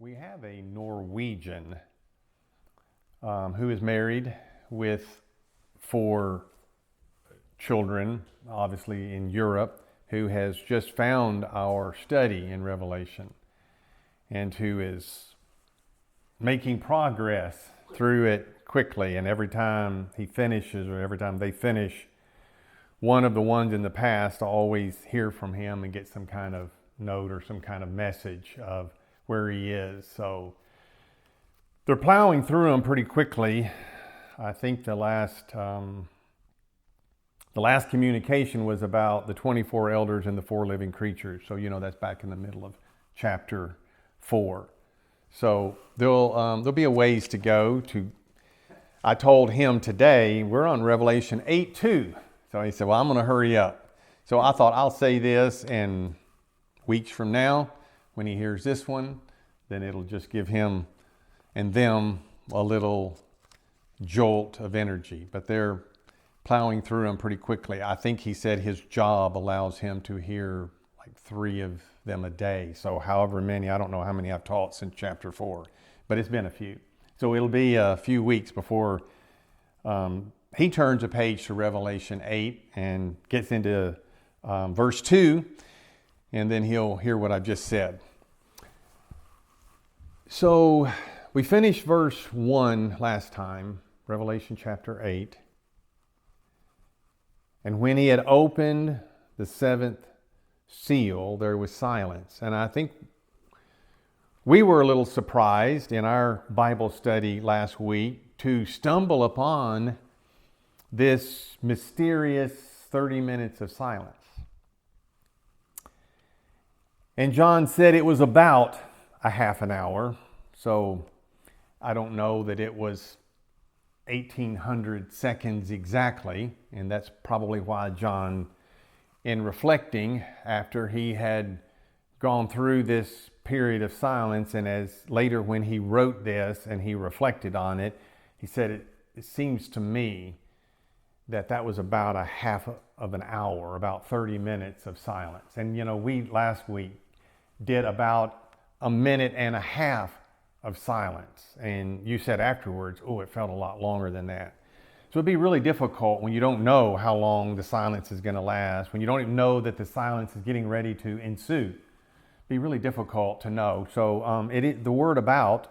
We have a Norwegian who is married with 4 children, obviously in Europe, who has just found our study in Revelation and who is making progress through it quickly. And every time he finishes, or every time they finish one of the ones in the past, I always hear from him and get some kind of note or some kind of message of where he is. So they're plowing through them pretty quickly. I think the last communication was about the 24 elders and the 4 living creatures. So, that's back in the middle of chapter 4. So there'll be a ways to go. I told him today, we're on Revelation 8:2. So he said, well, I'm going to hurry up. So I thought I'll say this, and weeks from now, when he hears this one, then it'll just give him and them a little jolt of energy. But they're plowing through them pretty quickly. I think he said his job allows him to hear like 3 of them a day. So however many, I don't know how many I've taught since chapter 4, but it's been a few. So it'll be a few weeks before he turns a page to Revelation 8 and gets into verse 2, and then he'll hear what I've just said. So we finished verse 1 last time, Revelation chapter 8. And when he had opened the 7th seal, there was silence. And I think we were a little surprised in our Bible study last week to stumble upon this mysterious 30 minutes of silence. And John said it was about a half an hour. So I don't know that it was 1,800 seconds exactly. And that's probably why John, in reflecting after he had gone through this period of silence, and as later when he wrote this and he reflected on it, he said, it seems to me that was about a half of an hour, about 30 minutes of silence. And we last week did about a minute and a half of silence. And you said afterwards, it felt a lot longer than that. So it'd be really difficult when you don't know how long the silence is going to last, when you don't even know that the silence is getting ready to ensue. It'd be really difficult to know. So the word about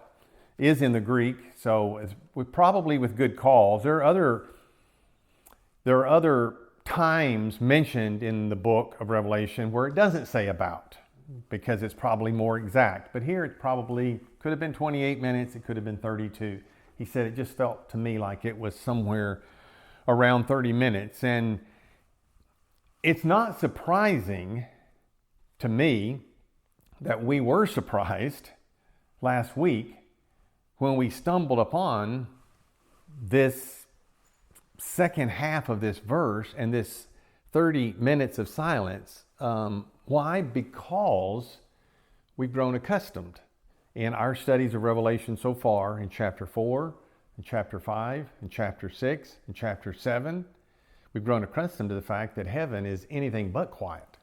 is in the Greek, so it's probably with good cause. There are other times mentioned in the book of Revelation where it doesn't say about, because it's probably more exact. But here it probably could have been 28 minutes, it could have been 32. He said it just felt to me like it was somewhere around 30 minutes. And it's not surprising to me that we were surprised last week when we stumbled upon this second half of this verse and this 30 minutes of silence. Why? Because we've grown accustomed in our studies of Revelation so far in chapter 4, in chapter 5, in chapter 6, in chapter 7. We've grown accustomed to the fact that heaven is anything but quiet.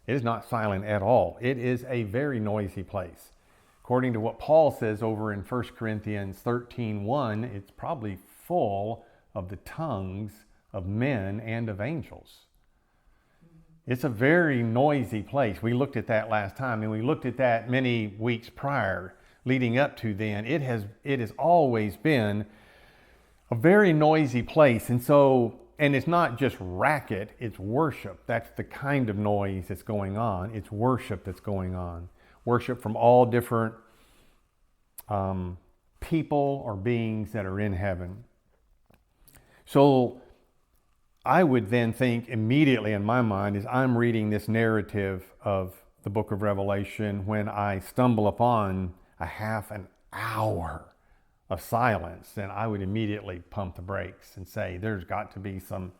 It is not silent at all. It is a very noisy place. According to what Paul says over in 1 Corinthians 13:1, it's probably full of the tongues of men and of angels. It's a very noisy place. We looked at that last time, and we looked at that many weeks prior, leading up to then. It has always been a very noisy place. And it's not just racket, it's worship. That's the kind of noise that's going on. It's worship that's going on. Worship from all different people or beings that are in heaven. So I would then think immediately in my mind as I'm reading this narrative of the book of Revelation, when I stumble upon a half an hour of silence, then I would immediately pump the brakes and say, there's got to be some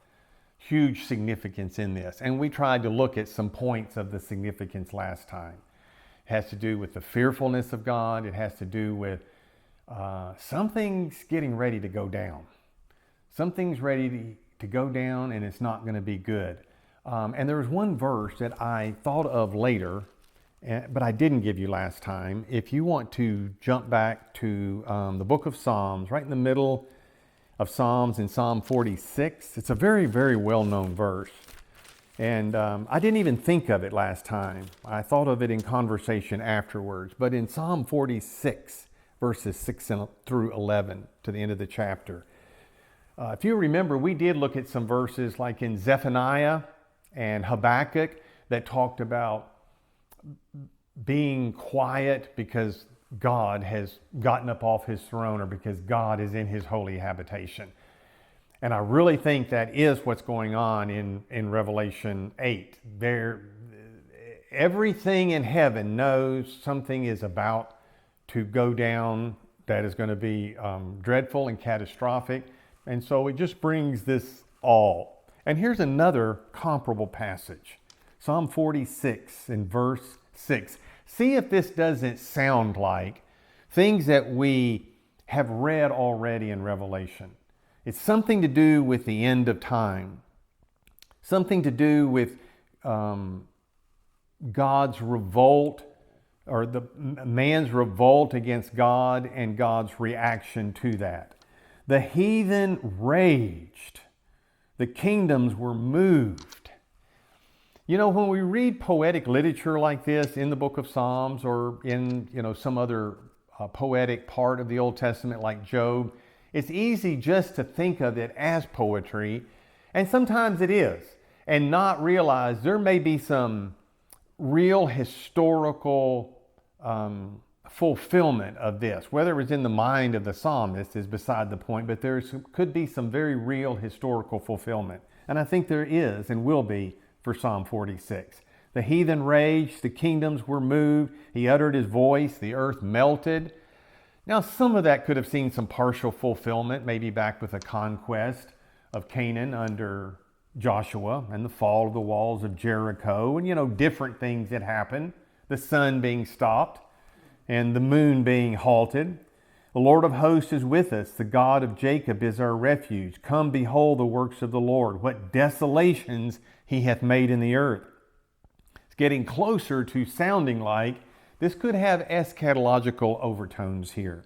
huge significance in this. And we tried to look at some points of the significance last time. It has to do with the fearfulness of God. It has to do with something's getting ready to go down. Something's ready to go down, and it's not going to be good. And there was one verse that I thought of later but I didn't give you last time. If you want to jump back to the book of Psalms, right in the middle of Psalms in Psalm 46, it's a very, very well-known verse. And I didn't even think of it last time. I thought of it in conversation afterwards. But in Psalm 46, verses 6 through 11, to the end of the chapter, if you remember, we did look at some verses like in Zephaniah and Habakkuk that talked about being quiet because God has gotten up off his throne or because God is in his holy habitation. And I really think that is what's going on in Revelation 8. Everything in heaven knows something is about to go down that is going to be dreadful and catastrophic. And so it just brings this all. And here's another comparable passage. Psalm 46 in verse 6. See if this doesn't sound like things that we have read already in Revelation. It's something to do with the end of time. Something to do with God's revolt, or the man's revolt against God and God's reaction to that. The heathen raged. The kingdoms were moved. You know, when we read poetic literature like this in the book of Psalms or in, some other poetic part of the Old Testament like Job, it's easy just to think of it as poetry, and sometimes it is, and not realize there may be some real historical fulfillment of this. Whether it was in the mind of the psalmist is beside the point, but there could be some very real historical fulfillment. And I think there is and will be for Psalm 46. The heathen raged, the kingdoms were moved, he uttered his voice, the earth melted. Now, some of that could have seen some partial fulfillment, maybe back with the conquest of Canaan under Joshua and the fall of the walls of Jericho and, different things that happened. The sun being stopped and the moon being halted. The Lord of hosts is with us. The God of Jacob is our refuge. Come behold the works of the Lord. What desolations he hath made in the earth. It's getting closer to sounding like this could have eschatological overtones here.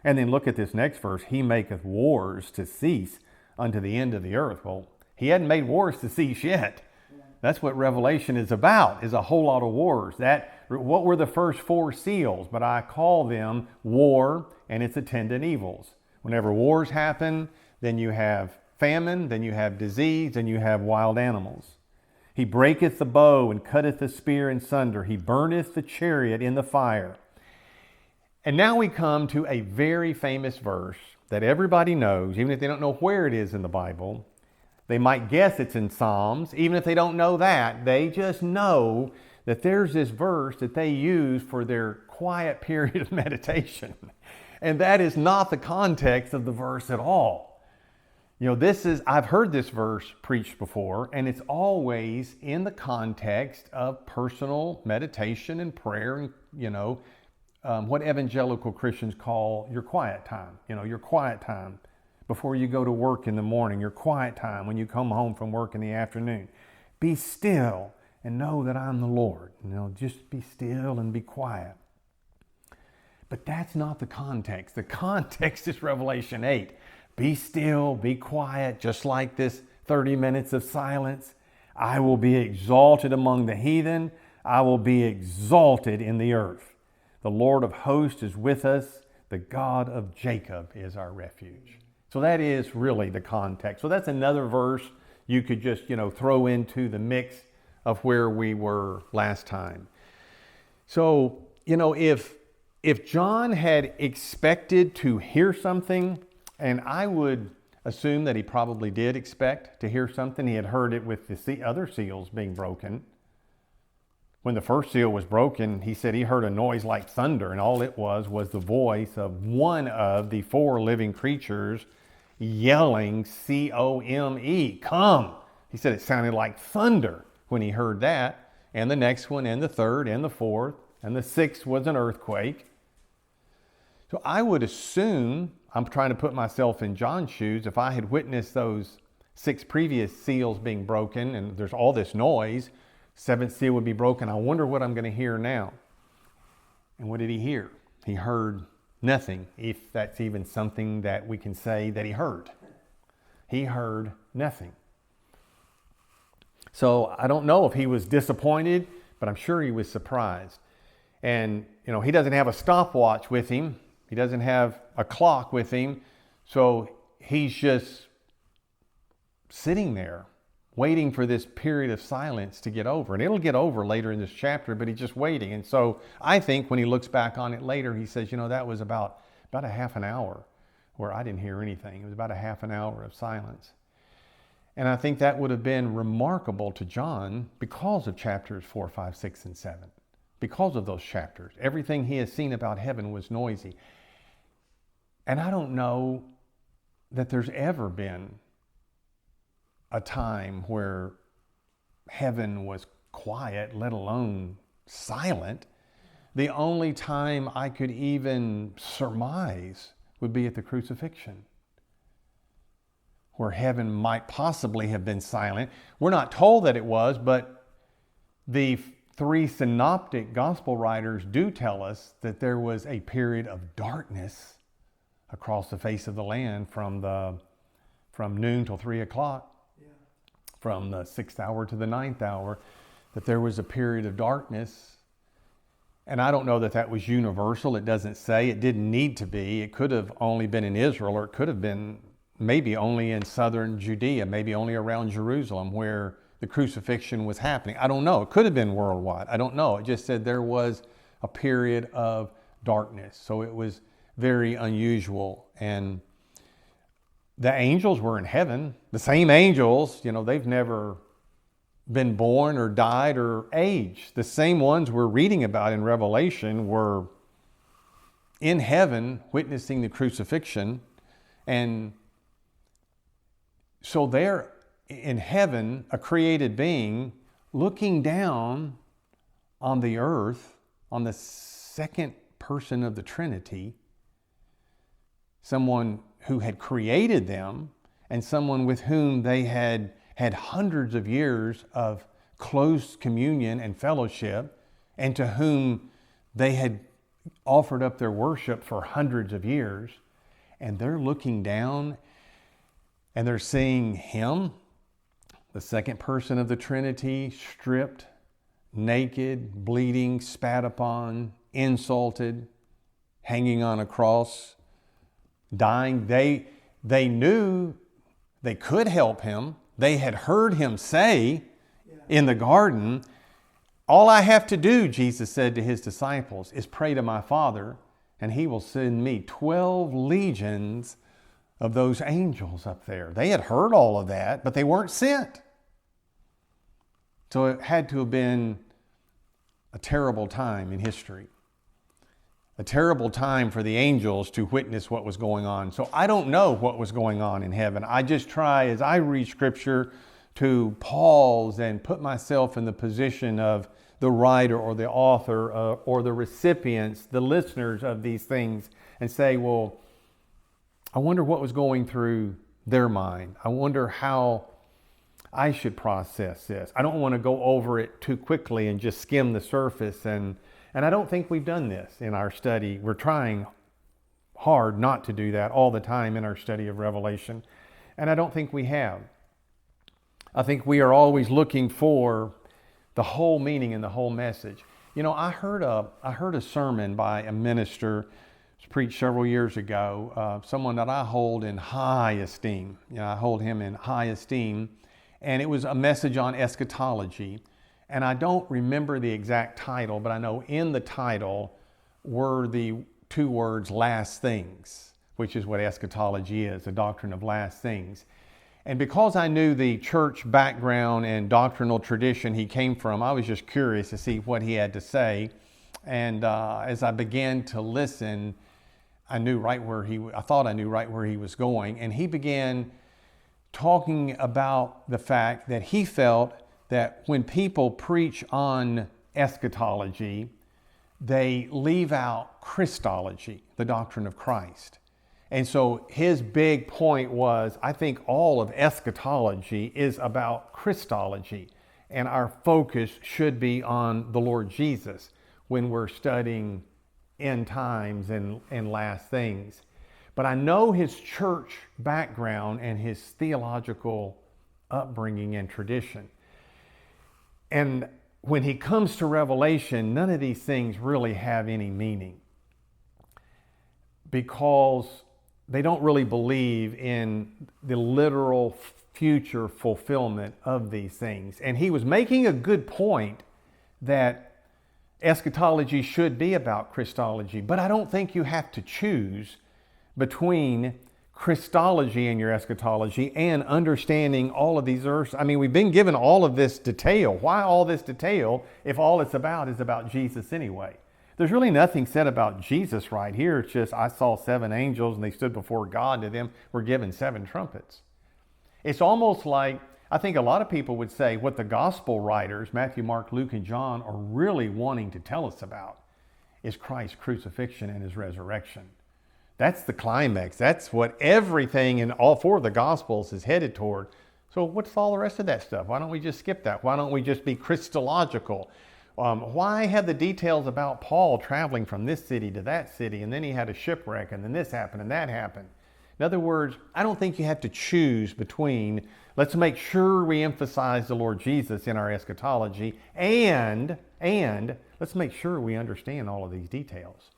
And then look at this next verse. He maketh wars to cease unto the end of the earth. Well, he hadn't made wars to cease yet. That's what Revelation is about, is a whole lot of wars. What were the first 4 seals? But I call them war and its attendant evils. Whenever wars happen, then you have famine, then you have disease, then you have wild animals. He breaketh the bow and cutteth the spear in sunder. He burneth the chariot in the fire. And now we come to a very famous verse that everybody knows, even if they don't know where it is in the Bible. They might guess it's in Psalms. Even if they don't know that, they just know that there's this verse that they use for their quiet period of meditation. And that is not the context of the verse at all. I've heard this verse preached before, and it's always in the context of personal meditation and prayer, and, what evangelical Christians call your quiet time, your quiet time before you go to work in the morning, your quiet time when you come home from work in the afternoon. Be still and know that I'm the Lord. Just be still and be quiet. But that's not the context. The context is Revelation 8. Be still, be quiet, just like this 30 minutes of silence. I will be exalted among the heathen. I will be exalted in the earth. The Lord of hosts is with us. The God of Jacob is our refuge. So that is really the context. So that's another verse you could just, throw into the mix of where we were last time. So, if John had expected to hear something, and I would assume that he probably did expect to hear something. He had heard it with the other seals being broken. When the first seal was broken, he said he heard a noise like thunder, and all it was the voice of one of the 4 living creatures yelling, C-O-M-E, come. He said it sounded like thunder when he heard that. And the next one, and the third, and the fourth, and the 6th was an earthquake. So I would assume, I'm trying to put myself in John's shoes, if I had witnessed those 6 previous seals being broken and there's all this noise, Seventh seal would be broken. I wonder what I'm going to hear now. And what did he hear? He heard nothing, if that's even something that we can say that he heard. He heard nothing. So I don't know if he was disappointed, but I'm sure he was surprised. And, he doesn't have a stopwatch with him. He doesn't have a clock with him. So he's just sitting there waiting for this period of silence to get over. And it'll get over later in this chapter, but he's just waiting. And so I think when he looks back on it later, he says, that was about a half an hour where I didn't hear anything. It was about a half an hour of silence. And I think that would have been remarkable to John because of chapters 4, 5, 6, and 7. Because of those chapters. Everything he has seen about heaven was noisy. And I don't know that there's ever been a time where heaven was quiet, let alone silent. The only time I could even surmise would be at the crucifixion, where heaven might possibly have been silent. We're not told that it was, but the three synoptic gospel writers do tell us that there was a period of darkness across the face of the land from noon till 3 o'clock. From the 6th hour to the 9th hour, that there was a period of darkness. And I don't know that that was universal. It doesn't say. It didn't need to be. It could have only been in Israel, or it could have been maybe only in southern Judea, maybe only around Jerusalem where the crucifixion was happening. I don't know. It could have been worldwide. I don't know. It just said there was a period of darkness. So it was very unusual. And the angels were in heaven. The same angels, they've never been born or died or aged. The same ones we're reading about in Revelation were in heaven witnessing the crucifixion. And so they're in heaven, a created being, looking down on the earth, on the second person of the Trinity, someone who had created them, and someone with whom they had hundreds of years of close communion and fellowship, and to whom they had offered up their worship for hundreds of years. And they're looking down and they're seeing him, the second person of the Trinity, stripped, naked, bleeding, spat upon, insulted, hanging on a cross, dying. They knew they could help him. They had heard him say in the garden, all I have to do, Jesus said to his disciples, is pray to my Father, and he will send me 12 legions of those angels up there. They had heard all of that, but they weren't sent. So it had to have been a terrible time in history. A terrible time for the angels to witness what was going on. So I don't know what was going on in heaven. I just try, as I read Scripture, to pause and put myself in the position of the writer or the author or the recipients, the listeners of these things, and say, well, I wonder what was going through their mind. I wonder how I should process this. I don't want to go over it too quickly and just skim the surface. And I don't think we've done this in our study. We're trying hard not to do that all the time in our study of Revelation. And I don't think we have. I think we are always looking for the whole meaning and the whole message. You know, I heard a sermon by a minister. It was preached several years ago. Someone that I hold in high esteem. I hold him in high esteem. And it was a message on eschatology. And I don't remember the exact title, but I know in the title were the two words, last things, which is what eschatology is, the doctrine of last things. And because I knew the church background and doctrinal tradition he came from, I was just curious to see what he had to say. And as I began to listen, I thought I knew right where he was going. And he began talking about the fact that he felt that when people preach on eschatology, they leave out Christology, the doctrine of Christ. And so his big point was, I think all of eschatology is about Christology. and our focus should be on the Lord Jesus when we're studying end times and last things. But I know his church background and his theological upbringing and tradition. And when he comes to Revelation, none of these things really have any meaning because they don't really believe in the literal future fulfillment of these things. And he was making a good point that eschatology should be about Christology, but I don't think you have to choose between Christology and your eschatology and understanding all of these verses. I mean, we've been given all of this detail. Why all this detail if all it's about is about Jesus anyway? There's really nothing said about Jesus right here. It's just, I saw 7 angels and they stood before God. To them were given 7 trumpets. It's almost like, I think a lot of people would say what the gospel writers, Matthew, Mark, Luke, and John, are really wanting to tell us about is Christ's crucifixion and his resurrection. That's the climax. That's what everything in all 4 of the Gospels is headed toward. So what's all the rest of that stuff? Why don't we just skip that? Why don't we just be Christological? Why have the details about Paul traveling from this city to that city, and then he had a shipwreck, and then this happened and that happened? In other words, I don't think you have to choose between, let's make sure we emphasize the Lord Jesus in our eschatology, and let's make sure we understand all of these details.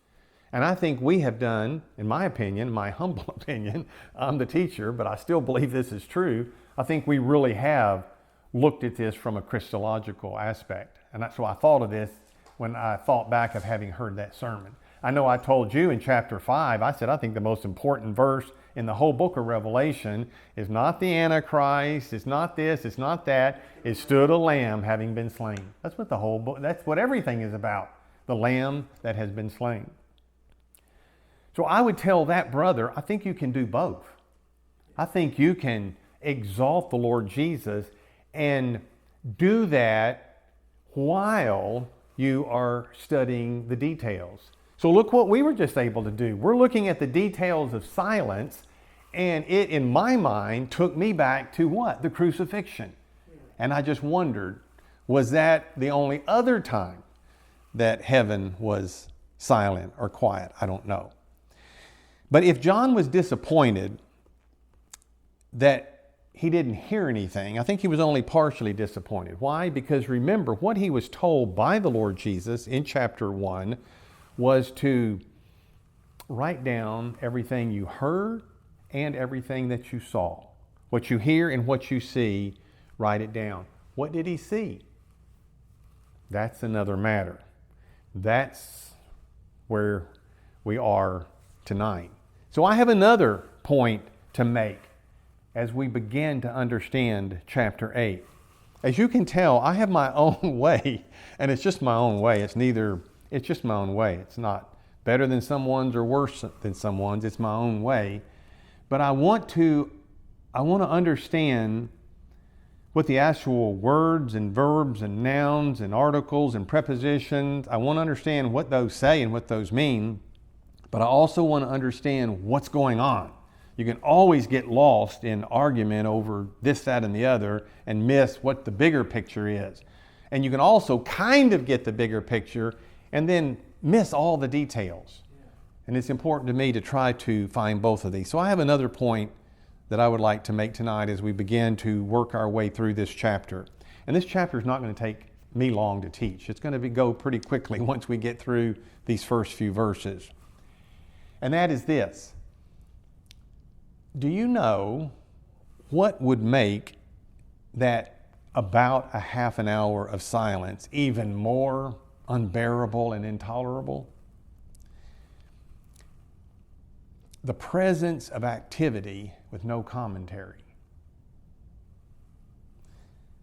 And I think we have done, in my opinion, my humble opinion, I'm the teacher, but I still believe this is true. I think we really have looked at this from a Christological aspect. And that's why I thought of this when I thought back of having heard that sermon. I know I told you in chapter 5, I said I think the most important verse in the whole book of Revelation is not the Antichrist, it's not this, it's not that. It stood a lamb having been slain. That's what the whole book, that's what everything is about. The lamb that has been slain. So I would tell that brother, I think you can do both. I think you can exalt the Lord Jesus and do that while you are studying the details. So look what we were just able to do. We're looking at the details of silence, and it, in my mind, took me back to what? The crucifixion. And I just wondered, was that the only other time that heaven was silent or quiet? I don't know. But if John was disappointed that he didn't hear anything, I think he was only partially disappointed. Why? Because remember, what he was told by the Lord Jesus in chapter 1 was to write down everything you heard and everything that you saw. What you hear and what you see, write it down. What did he see? That's another matter. That's where we are tonight. So I have another point to make as we begin to understand chapter 8. As you can tell, I have my own way, and it's just my own way. It's just my own way. It's not better than someone's or worse than someone's. It's my own way. But I want to understand what the actual words and verbs and nouns and articles and prepositions, I want to understand what those say and what those mean. But I also want to understand what's going on. You can always get lost in argument over this, that, and the other and miss what the bigger picture is. And you can also kind of get the bigger picture and then miss all the details. And it's important to me to try to find both of these. So I have another point that I would like to make tonight as we begin to work our way through this chapter. And this chapter is not going to take me long to teach. It's going to go pretty quickly once we get through these first few verses. And that is this. Do you know what would make that about a half an hour of silence even more unbearable and intolerable? The presence of activity with no commentary.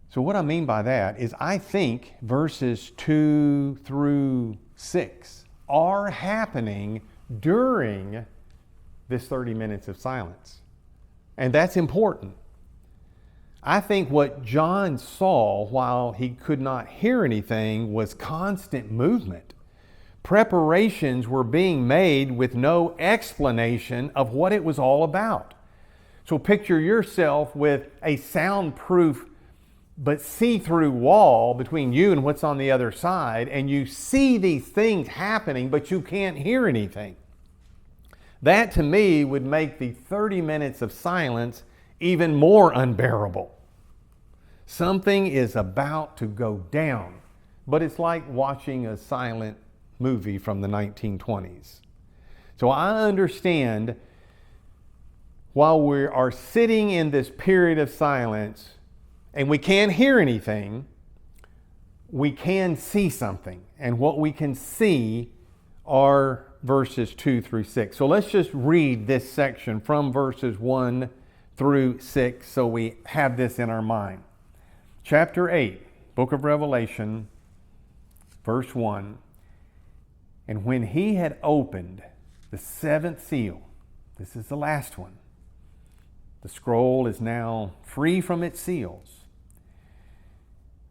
So what I mean by that is I think verses 2 through 6 are happening during this 30 minutes of silence. And that's important. I think what John saw while he could not hear anything was constant movement. Preparations were being made with no explanation of what it was all about. So picture yourself with a soundproof but see-through wall between you and what's on the other side, and you see these things happening, but you can't hear anything. That to me would make the 30 minutes of silence even more unbearable. Something is about to go down, but it's like watching a silent movie from the 1920s. So I understand while we are sitting in this period of silence and we can't hear anything, we can see something. And what we can see are verses 2 through 6. So let's just read this section from verses 1 through 6 so we have this in our mind. Chapter 8, book of Revelation, verse 1. And when he had opened the seventh seal, this is the last one, the scroll is now free from its seals.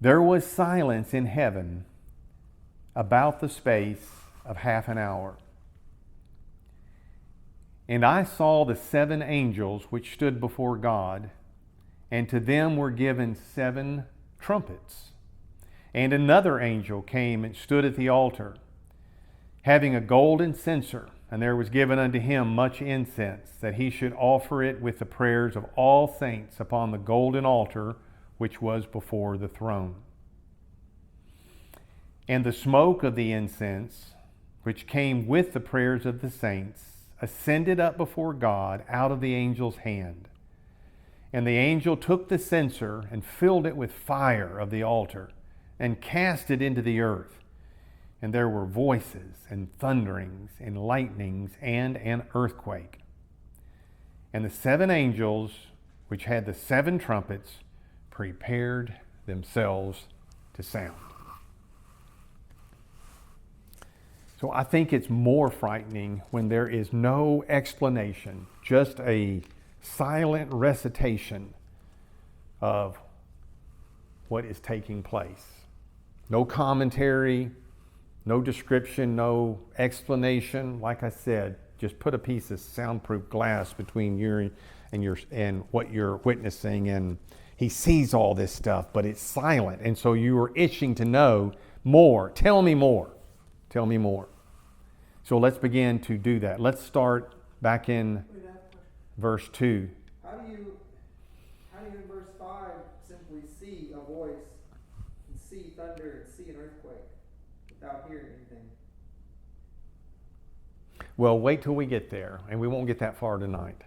There was silence in heaven about the space of half an hour. And I saw the 7 angels which stood before God, and to them were given 7 trumpets. And another angel came and stood at the altar, having a golden censer, and there was given unto him much incense, that he should offer it with the prayers of all saints upon the golden altar which was before the throne. And the smoke of the incense, which came with the prayers of the saints, ascended up before God out of the angel's hand. And the angel took the censer and filled it with fire of the altar, and cast it into the earth. And there were voices and thunderings and lightnings and an earthquake. And the 7 angels, which had the 7 trumpets, prepared themselves to sound. So I think it's more frightening when there is no explanation, just a silent recitation of what is taking place. No commentary, no description, no explanation. Like I said, just put a piece of soundproof glass between you and what you're witnessing, and he sees all this stuff, but it's silent. And so you are itching to know more. Tell me more. Tell me more. So let's begin to do that. Let's start back in verse 2. How do you in verse 5 simply see a voice and see thunder and see an earthquake without hearing anything? Well, wait till we get there, and we won't get that far tonight.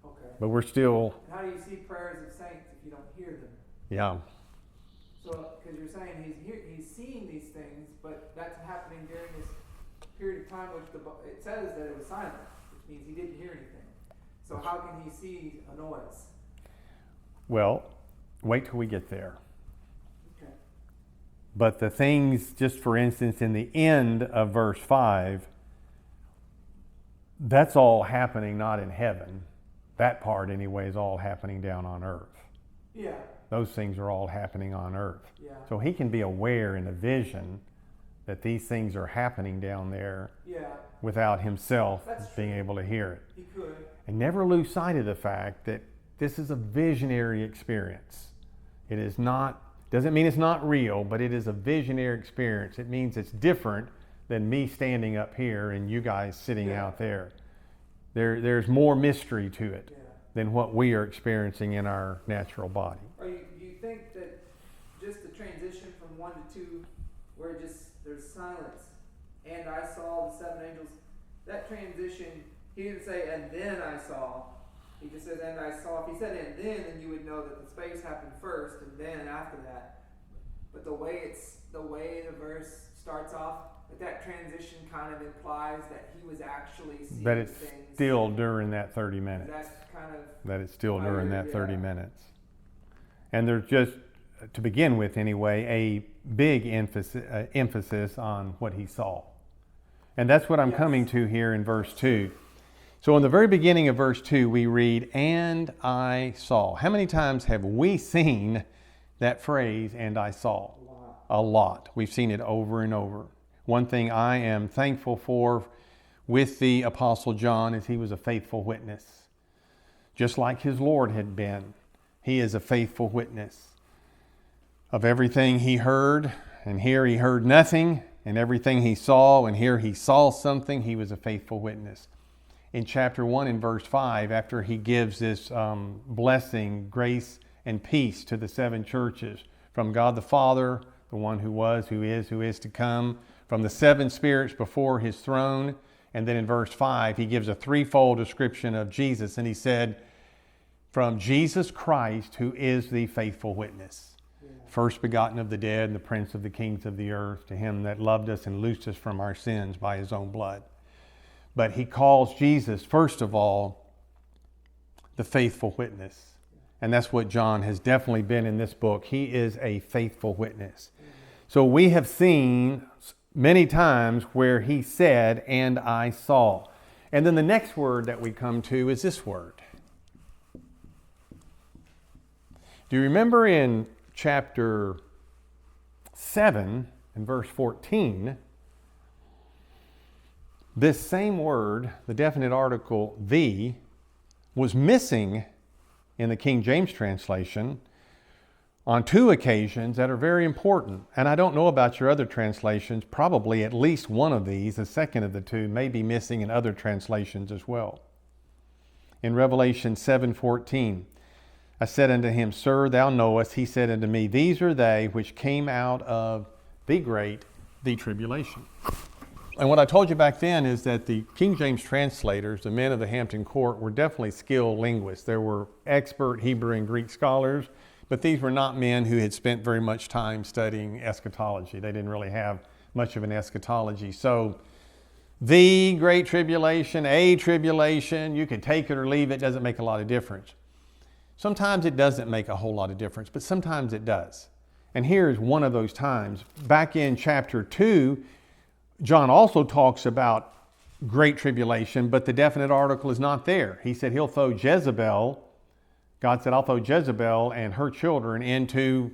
Okay. But we're still... How do you see prayers of saints if you don't hear them? Yeah. So, because you're saying he's seeing these things, but that's happening during this period of time which it says that it was silent, which means he didn't hear anything. So how can he see a noise? Well, wait till we get there. Okay. But the things, just for instance, in the end of verse 5, that's all happening not in heaven. That part anyway is all happening down on earth. Yeah. Those things are all happening on earth. Yeah. So he can be aware in a vision that these things are happening down there without himself being able to hear it. He could. And never lose sight of the fact that this is a visionary experience. It is not, doesn't mean it's not real, but it is a visionary experience. It means it's different than me standing up here and you guys sitting out there. There's more mystery to it than what we are experiencing in our natural body. Do you think that just the transition from 1 to 2, where there's silence, and I saw the 7 angels, that transition, he didn't say, and then I saw. He just says, and I saw. If he said, and then you would know that the space happened first, and then after that. But the way the verse starts off, that transition kind of implies that he was actually seeing that it's things. Still during that 30 minutes. That it's still during that 30 minutes. And there's just, to begin with anyway, a big emphasis on what he saw. And that's what I'm coming to here in verse 2. So in the very beginning of verse 2, we read, and I saw. How many times have we seen that phrase, and I saw? A lot. We've seen it over and over. One thing I am thankful for with the Apostle John is he was a faithful witness. Just like his Lord had been, he is a faithful witness. of everything he heard, and here he heard nothing, and everything he saw, and here he saw something, he was a faithful witness. In chapter 1 in verse 5, after he gives this blessing, grace, and peace to the 7 churches, from God the Father, the one who was, who is to come, from the 7 spirits before his throne, and then in verse 5, he gives a threefold description of Jesus, and he said, from Jesus Christ, who is the faithful witness, first begotten of the dead, and the prince of the kings of the earth, to him that loved us and loosed us from our sins by his own blood. But he calls Jesus, first of all, the faithful witness. And that's what John has definitely been in this book. He is a faithful witness. So we have seen many times where he said, and I saw. And then the next word that we come to is this word. Do you remember in chapter 7 and verse 14, this same word, the definite article, the, was missing in the King James translation on 2 occasions that are very important. And I don't know about your other translations. Probably at least one of these, the second of the 2, may be missing in other translations as well. In Revelation 7:14, I said unto him, Sir, thou knowest. He said unto me, These are they which came out of the great, the tribulation. And what I told you back then is that the King James translators, the men of the Hampton Court, were definitely skilled linguists. There were expert Hebrew and Greek scholars, but these were not men who had spent very much time studying eschatology. They didn't really have much of an eschatology. So the great tribulation, a tribulation, you can take it or leave it, doesn't make a lot of difference. Sometimes it doesn't make a whole lot of difference, but sometimes it does. And here's one of those times. Back in chapter 2, John also talks about great tribulation, but the definite article is not there. He said he'll throw Jezebel, God said, I'll throw Jezebel and her children into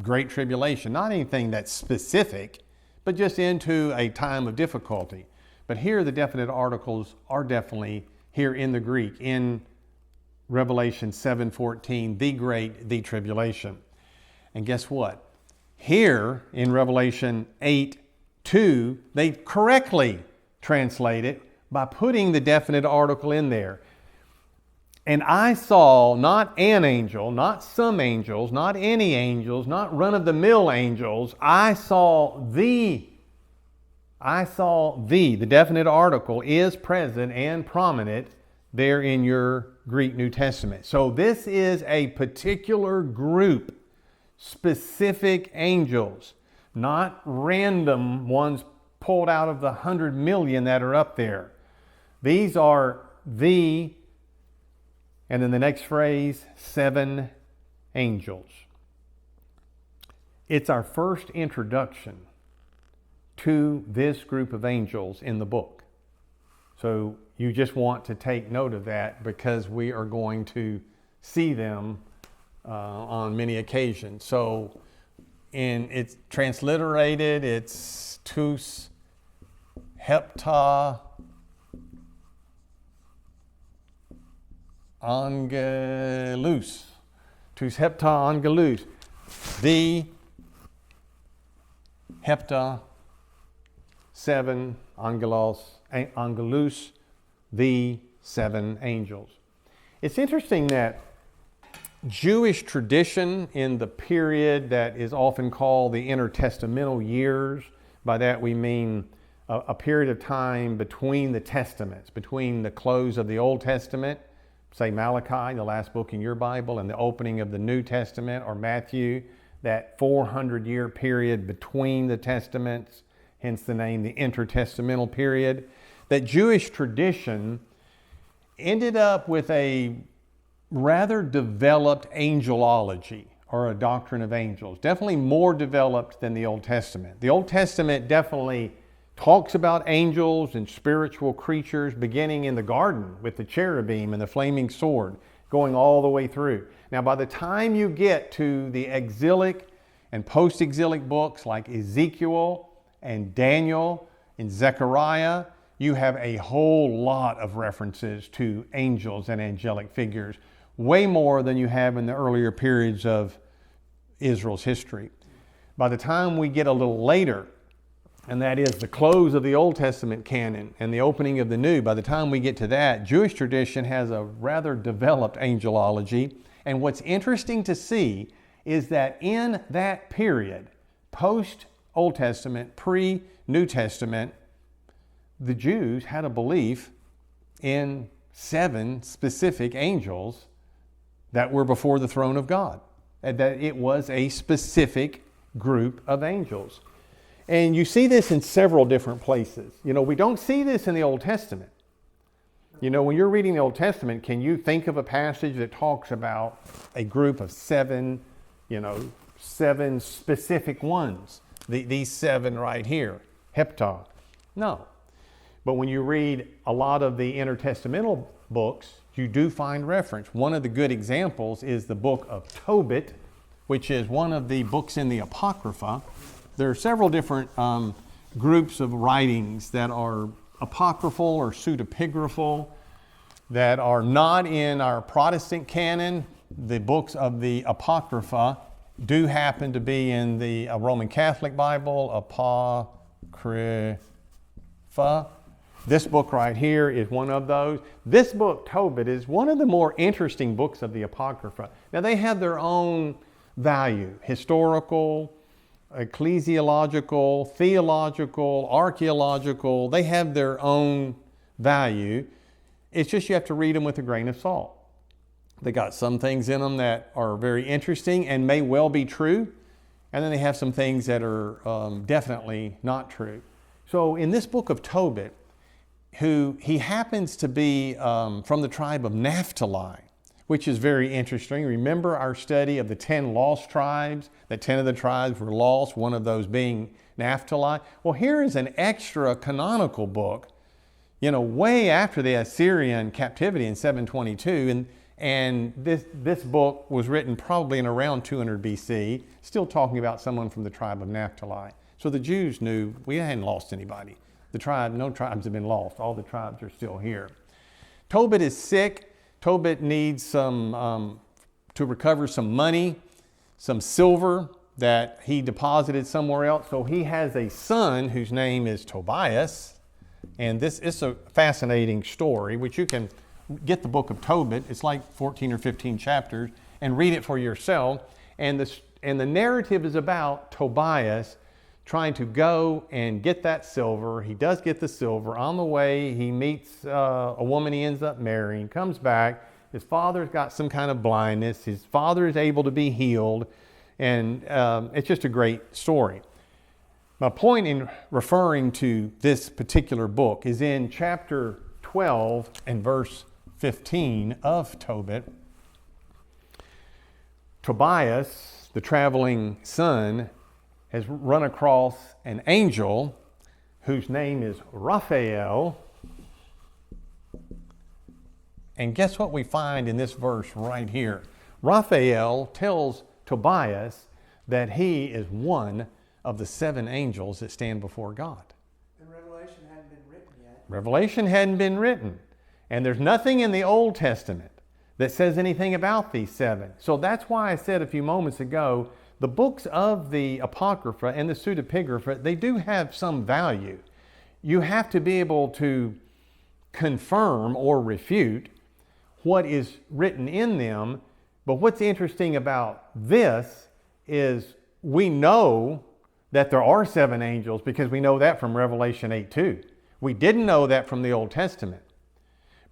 great tribulation. Not anything that's specific, but just into a time of difficulty. But here the definite articles are definitely here in the Greek, in Revelation 7:14, the great, the tribulation. And guess what? Here in Revelation 8:2, they correctly translate it by putting the definite article in there. And I saw not an angel, not some angels, not any angels, not run-of-the-mill angels. I saw the. The definite article is present and prominent there in your Greek New Testament. So this is a particular group, specific angels, not random ones pulled out of the 100 million that are up there. These are the, and then the next phrase, 7 angels. It's our first introduction to this group of angels in the book. So you just want to take note of that because we are going to see them on many occasions. So it's transliterated, it's tous hepta angelus. Tous hepta angelus. The hepta 7 angelus, the 7 angels. It's interesting that Jewish tradition in the period that is often called the intertestamental years, by that we mean a period of time between the testaments, between the close of the Old Testament, say Malachi, the last book in your Bible, and the opening of the New Testament, or Matthew, that 400-year period between the testaments, hence the name, the intertestamental period, that Jewish tradition ended up with a rather developed angelology, or a doctrine of angels, definitely more developed than the Old Testament. The Old Testament definitely talks about angels and spiritual creatures, beginning in the garden with the cherubim and the flaming sword, going all the way through. Now, by the time you get to the exilic and post-exilic books like Ezekiel and Daniel and Zechariah, you have a whole lot of references to angels and angelic figures, way more than you have in the earlier periods of Israel's history. By the time we get a little later, and that is the close of the Old Testament canon and the opening of the New, by the time we get to that, Jewish tradition has a rather developed angelology. And what's interesting to see is that in that period, post-Old Testament, pre-New Testament, the Jews had a belief in 7 specific angels that were before the throne of God, and that it was a specific group of angels. And you see this in several different places. We don't see this in the Old Testament. When you're reading the Old Testament, can you think of a passage that talks about a group of 7, 7 specific ones? These 7 right here, heptah. No. But when you read a lot of the intertestamental books, you do find reference. One of the good examples is the book of Tobit, which is one of the books in the Apocrypha. There are several different groups of writings that are apocryphal or pseudepigraphal that are not in our Protestant canon. The books of the Apocrypha do happen to be in the Roman Catholic Bible, Apocrypha. This book right here is one of those. This book, Tobit, is one of the more interesting books of the Apocrypha. Now, they have their own value, historical, ecclesiological, theological, archaeological. They have their own value. It's just you have to read them with a grain of salt. They got some things in them that are very interesting and may well be true. And then they have some things that are definitely not true. So in this book of Tobit, he happens to be from the tribe of Naphtali, which is very interesting. Remember our study of the 10 lost tribes, that 10 of the tribes were lost, one of those being Naphtali. Well, here is an extra canonical book, way after the Assyrian captivity in 722. And this book was written probably in around 200 BC, still talking about someone from the tribe of Naphtali. So the Jews knew we hadn't lost anybody. No tribes have been lost. All the tribes are still here. Tobit is sick. Tobit needs to recover some money, some silver that he deposited somewhere else. So he has a son whose name is Tobias. And this is a fascinating story, which you can get the book of Tobit. It's like 14 or 15 chapters, and read it for yourself. And the narrative is about Tobias trying to go and get that silver. He does get the silver. On the way, he meets a woman he ends up marrying, comes back. His father's got some kind of blindness. His father is able to be healed. And it's just a great story. My point in referring to this particular book is in chapter 12 and verse 15 of Tobit. Tobias, the traveling son, has run across an angel whose name is Raphael. And guess what we find in this verse right here? Raphael tells Tobias that he is one of the 7 angels that stand before God. And Revelation hadn't been written yet. Revelation hadn't been written. And there's nothing in the Old Testament that says anything about these 7. So that's why I said a few moments ago, the books of the Apocrypha and the pseudepigrapha, they do have some value. You have to be able to confirm or refute what is written in them. But what's interesting about this is we know that there are 7 angels because we know that from Revelation 8:2. We didn't know that from the Old Testament.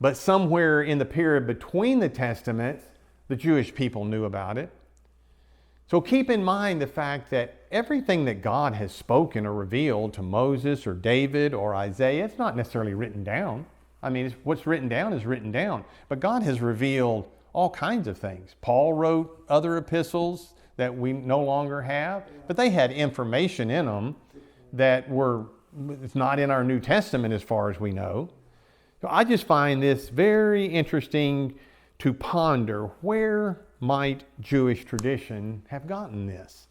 But somewhere in the period between the Testaments, the Jewish people knew about it. So keep in mind the fact that everything that God has spoken or revealed to Moses or David or Isaiah, it's not necessarily written down. I mean, what's written down is written down. But God has revealed all kinds of things. Paul wrote other epistles that we no longer have, but they had information in them that it's not in our New Testament as far as we know. So I just find this very interesting to ponder. Where might Jewish tradition have gotten this?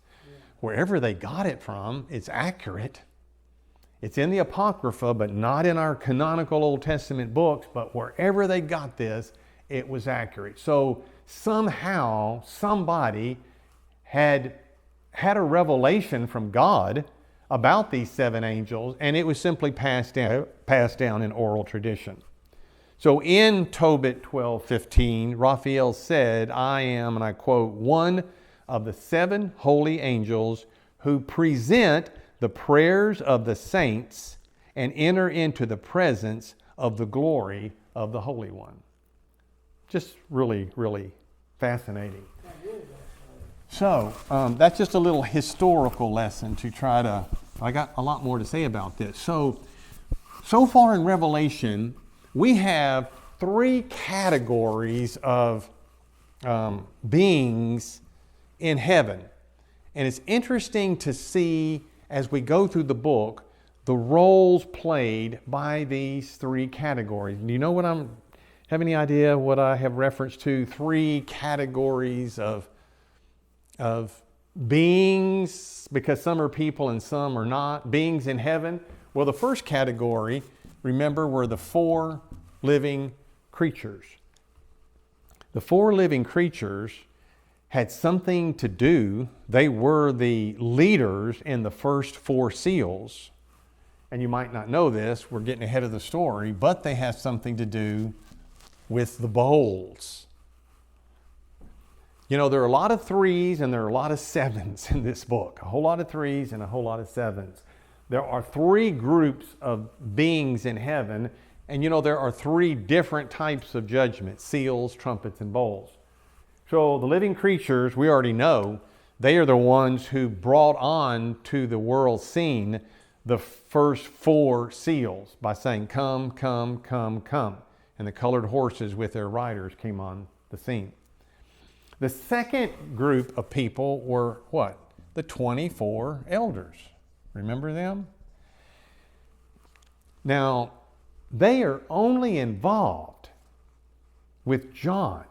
Wherever they got it from, it's accurate. It's in the Apocrypha, but not in our canonical Old Testament books. But wherever they got this, it was accurate. So somehow somebody had had a revelation from God about these 7 angels, and it was simply passed down in oral tradition. So in Tobit 12:15, Raphael said, I am, and I quote, one of the 7 holy angels who present the prayers of the saints and enter into the presence of the glory of the Holy One. Just really, really fascinating. So that's just a little historical lesson to try to, I got a lot more to say about this. So far in Revelation, we have 3 categories of beings in heaven. And it's interesting to see as we go through the book, the roles played by these 3 categories. Do you know what have any idea what I have referenced to? 3 categories of beings, because some are people and some are not, beings in heaven. Well, the first category, remember, were the 4 living creatures. The 4 living creatures had something to do. They were the leaders in the first 4 seals. And you might not know this, we're getting ahead of the story, but they have something to do with the bowls. You know, there are a lot of 3s and there are a lot of 7s in this book. A whole lot of 3s and a whole lot of 7s. There are 3 groups of beings in heaven, and you know, there are 3 different types of judgment: seals, trumpets, and bowls. So the living creatures, we already know, they are the ones who brought on to the world scene the first 4 seals by saying, come, come, come, come. And the colored horses with their riders came on the scene. The second group of people were what? The 24 elders. Remember them? Now, they are only involved with John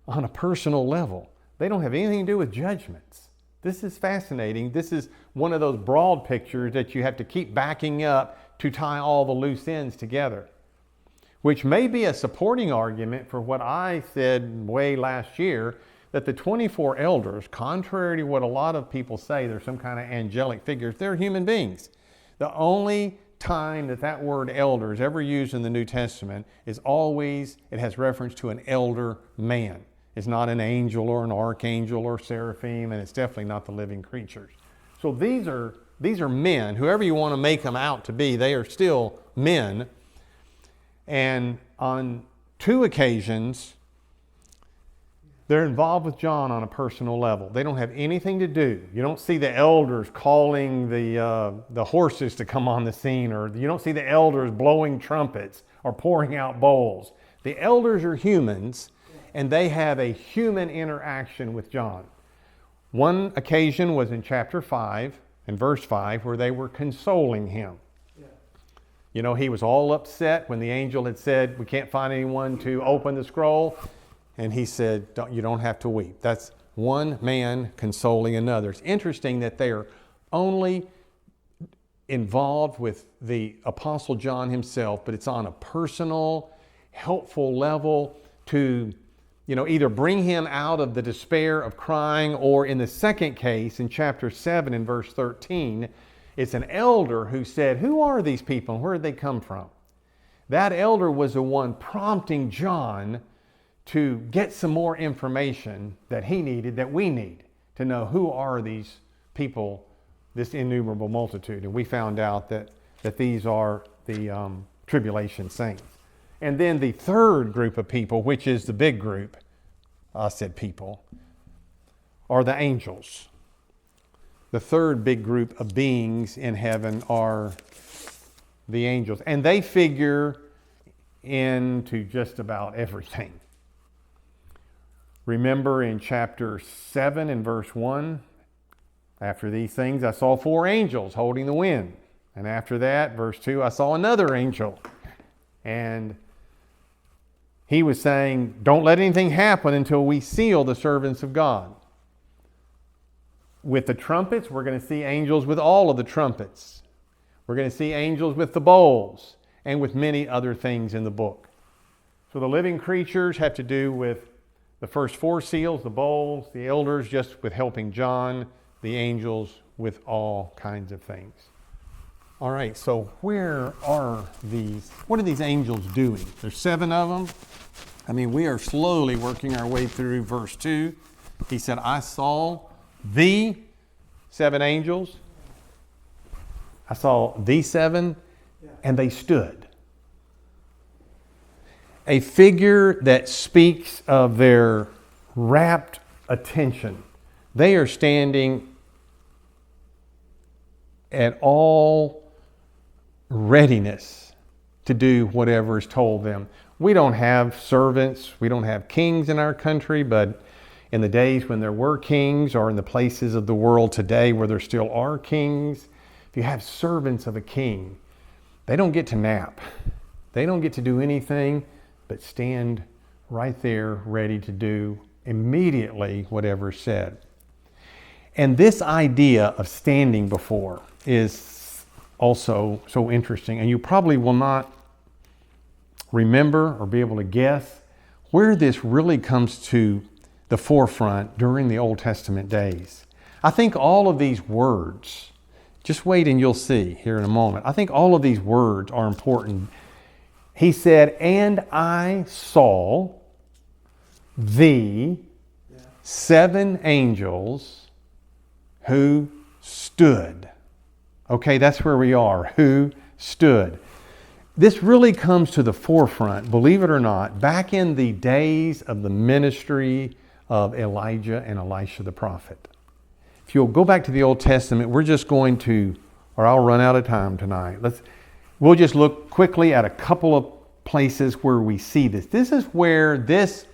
on a personal level. They don't have anything to do with judgments. This is fascinating. This is one of those broad pictures that you have to keep backing up to tie all the loose ends together, which may be a supporting argument for what I said way last year, that the 24 elders, contrary to what a lot of people say, they're some kind of angelic figures, they're human beings. The only time that word elder is ever used in the New Testament is always, it has reference to an elder man. It's not an angel or an archangel or seraphim, and it's definitely not the living creatures. So these are men, whoever you want to make them out to be, they are still men. And on 2 occasions, they're involved with John on a personal level. They don't have anything to do. You don't see the elders calling the horses to come on the scene, or you don't see the elders blowing trumpets or pouring out bowls. The elders are humans, and they have a human interaction with John. One occasion was in chapter 5 and verse 5, where they were consoling him. Yeah. You know, he was all upset when the angel had said, we can't find anyone to open the scroll. And he said, you don't have to weep. That's one man consoling another. It's interesting that they are only involved with the Apostle John himself, but it's on a personal, helpful level to, you know, either bring him out of the despair of crying, or in the second case, in chapter 7 and verse 13, it's an elder who said, who are these people and where did they come from? That elder was the one prompting John to get some more information that he needed, that we need, to know who are these people, this innumerable multitude. And we found out that these are the tribulation saints. And then the third group of people, which is the big group, I said people, are the angels. The third big group of beings in heaven are the angels. And they figure into just about everything. Remember in chapter 7 and verse 1, after these things I saw 4 angels holding the wind. And after that, verse 2, I saw another angel. And he was saying, don't let anything happen until we seal the servants of God. With the trumpets, we're going to see angels with all of the trumpets. We're going to see angels with the bowls and with many other things in the book. So the living creatures have to do with the first 4 seals, the bowls, the elders just with helping John the angels with all kinds of things. All right, so where are these? What are these angels doing? There's 7 of them. I mean, we are slowly working our way through verse 2. He said, I saw the 7 angels. I saw the 7, and they stood. A figure that speaks of their rapt attention. They are standing at all readiness to do whatever is told them. We don't have servants, we don't have kings in our country, but in the days when there were kings, or in the places of the world today where there still are kings, if you have servants of a king, they don't get to nap. They don't get to do anything but stand right there ready to do immediately whatever is said. And this idea of standing before is also so interesting, and you probably will not remember or be able to guess where this really comes to the forefront during the Old Testament days. I think all of these words, just wait and you'll see here in a moment, I think all of these words are important. He said, and I saw the 7 angels who stood. Okay, that's where we are, who stood. This really comes to the forefront, believe it or not, back in the days of the ministry of Elijah and Elisha the prophet. If you'll go back to the Old Testament, we're just going to, or I'll run out of time tonight. We'll just look quickly at a couple of places where we see this. This is where this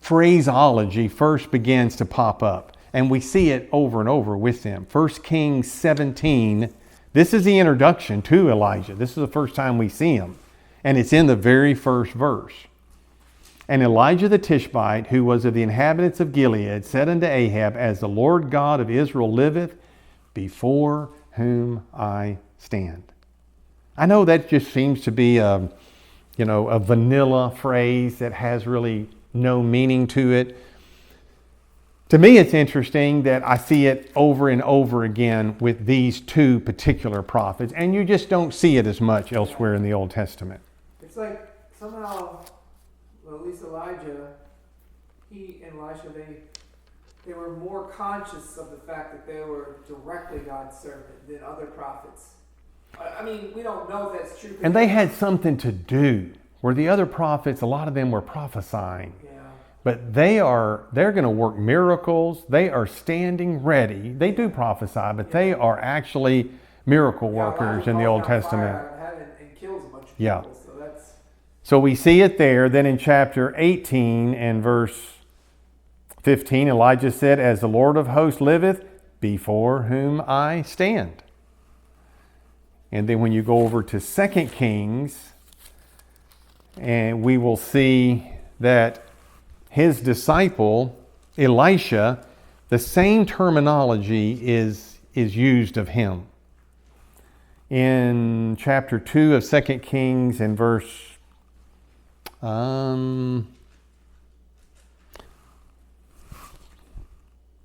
phraseology first begins to pop up. And we see it over and over with them. 1 Kings 17, this is the introduction to Elijah. This is the first time we see him. And it's in the very first verse. And Elijah the Tishbite, who was of the inhabitants of Gilead, said unto Ahab, as the Lord God of Israel liveth, before whom I stand. I know that just seems to be a vanilla phrase that has really no meaning to it. To me, it's interesting that I see it over and over again with these 2 particular prophets, and you just don't see it as much elsewhere in the Old Testament. It's like somehow, well, at least Elijah, he and Elisha, they were more conscious of the fact that they were directly God's servant than other prophets. I mean, we don't know if that's true. And they had something to do, where the other prophets, a lot of them were prophesying. Yeah. But they're going to work miracles. They are standing ready. They do prophesy, but they are actually miracle workers in the Old Testament. And kills a bunch of people, So we see it there. Then in chapter 18 and verse 15, Elijah said, as the Lord of hosts liveth, before whom I stand. And then when you go over to 2 Kings, and we will see that his disciple, Elisha, the same terminology is used of him. In chapter 2 of 2 Kings and verse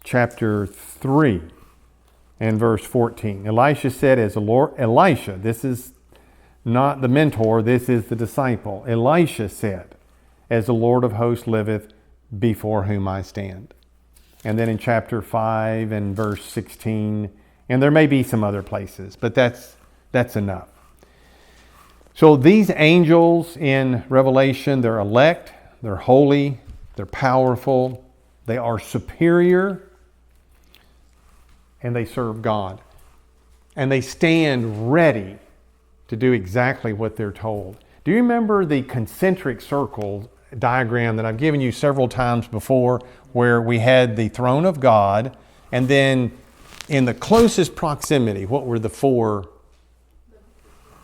chapter 3 and verse 14. Elisha said, as the Lord, Elisha, this is not the mentor, this is the disciple. Elisha said, as the Lord of hosts liveth, before whom I stand. And then in chapter 5 and verse 16, and there may be some other places, but that's enough. So these angels in Revelation, they're elect, they're holy, they're powerful, they are superior, and they serve God. And they stand ready to do exactly what they're told. Do you remember the concentric circle diagram that I've given you several times before, where we had the throne of God, and then in the closest proximity, what were the 4?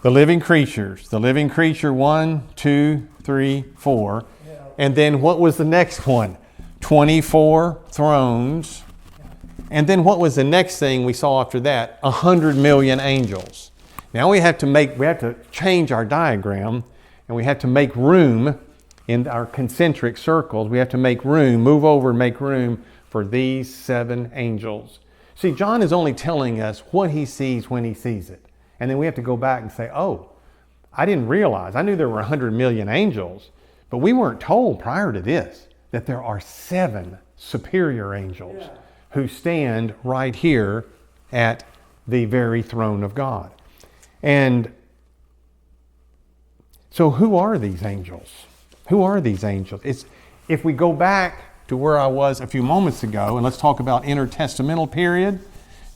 The living creatures. The living creature 1, 2, 3, 4. And then what was the next one? 24 thrones. And then what was the next thing we saw after that? 100 million angels. Now we have to change our diagram, and we have to make room in our concentric circles. We have to make room, move over and make room for these 7 angels. See, John is only telling us what he sees when he sees it. And then we have to go back and say, oh, I didn't realize. I knew there were 100 million angels, but we weren't told prior to this that there are 7 superior angels who stand right here at the very throne of God. And so who are these angels? Who are these angels? If we go back to where I was a few moments ago, and let's talk about intertestamental period,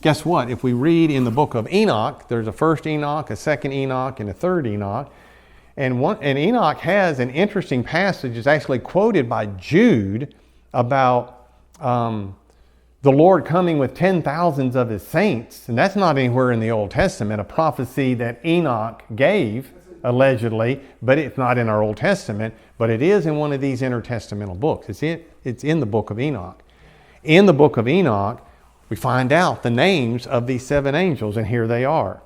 guess what? If we read in the book of Enoch, there's a first Enoch, a second Enoch, and a third Enoch. And Enoch has an interesting passage. It's actually quoted by Jude about the Lord coming with 10,000s of his saints. And that's not anywhere in the Old Testament, a prophecy that Enoch gave, allegedly, but it's not in our Old Testament, but it is in one of these intertestamental books. It's in the book of Enoch. In the book of Enoch, we find out the names of these 7 angels, and here they are.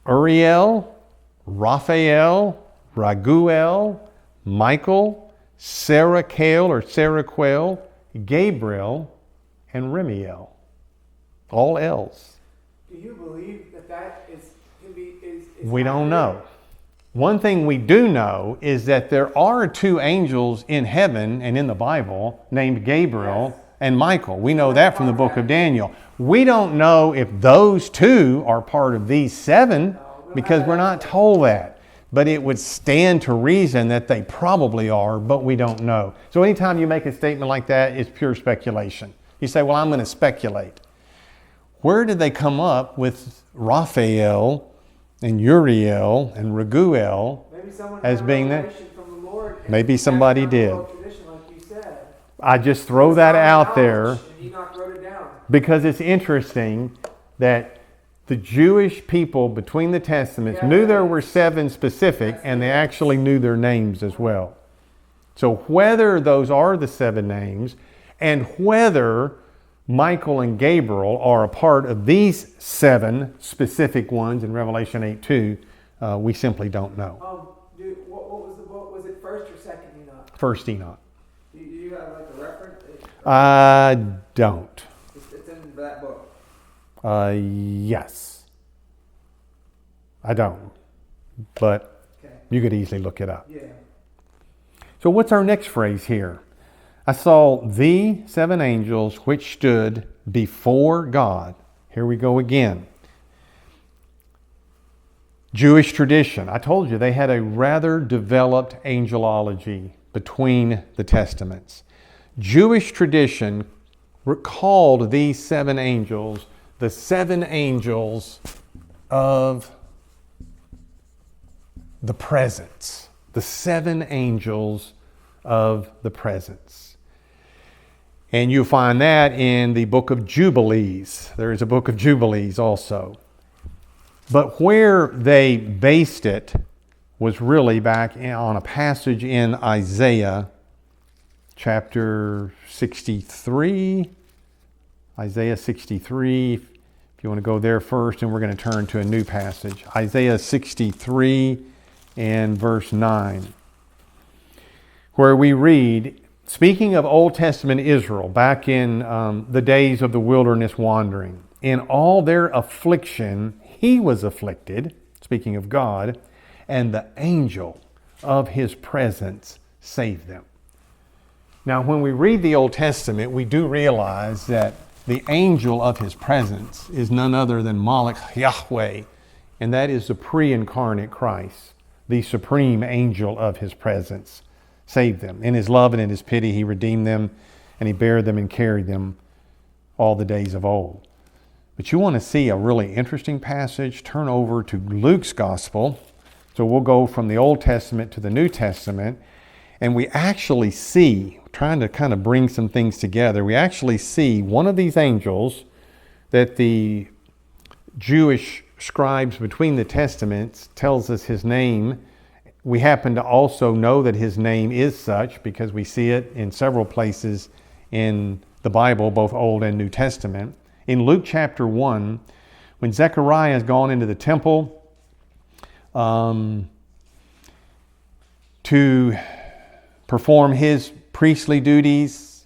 Uriel, Raphael, Raguel, Michael, Serachael or Seraquel, Gabriel, and Remiel. All L's. Do you believe that can be? We don't know. One thing we do know is that there are 2 angels in heaven and in the Bible named Gabriel and Michael. We know that from the book of Daniel. We don't know if those 2 are part of these 7 because we're not told that. But it would stand to reason that they probably are, but we don't know. So anytime you make a statement like that, it's pure speculation. You say, well, I'm going to speculate. Where did they come up with Raphael and Uriel and Raguel as being that? Maybe somebody did. I just throw that out there because it's interesting that the Jewish people between the Testaments knew there were 7 specific, and they actually knew their names as well. So whether those are the 7 names and whether Michael and Gabriel are a part of these 7 specific ones in Revelation 8:2, we simply don't know. What was the book? Was it first or second Enoch? First Enoch. Do you have like a reference? I don't. It's in that book. Yes. I don't. But you could easily look it up. Yeah. So what's our next phrase here? I saw the 7 angels which stood before God. Here we go again. Jewish tradition. I told you they had a rather developed angelology between the Testaments. Jewish tradition called these 7 angels the 7 angels of the presence. The 7 angels of the presence. And you find that in the book of Jubilees. There is a book of Jubilees also. But where they based it was really back on a passage in Isaiah chapter 63. Isaiah 63, if you want to go there first, and we're going to turn to a new passage. Isaiah 63 and verse 9, where we read, speaking of Old Testament Israel, back in the days of the wilderness wandering, in all their affliction, he was afflicted, speaking of God, and the angel of his presence saved them. Now, when we read the Old Testament, we do realize that the angel of his presence is none other than Malach Yahweh, and that is the pre-incarnate Christ, the supreme angel of his presence, saved them. In his love and in his pity, he redeemed them, and he bare them and carried them all the days of old. But you want to see a really interesting passage? Turn over to Luke's Gospel. So we'll go from the Old Testament to the New Testament, and we actually see, trying to kind of bring some things together, we actually see one of these angels that the Jewish scribes between the Testaments tells us his name. We happen to also know that his name is such because we see it in several places in the Bible, both Old and New Testament. In Luke chapter 1, when Zechariah has gone into the temple to perform his priestly duties,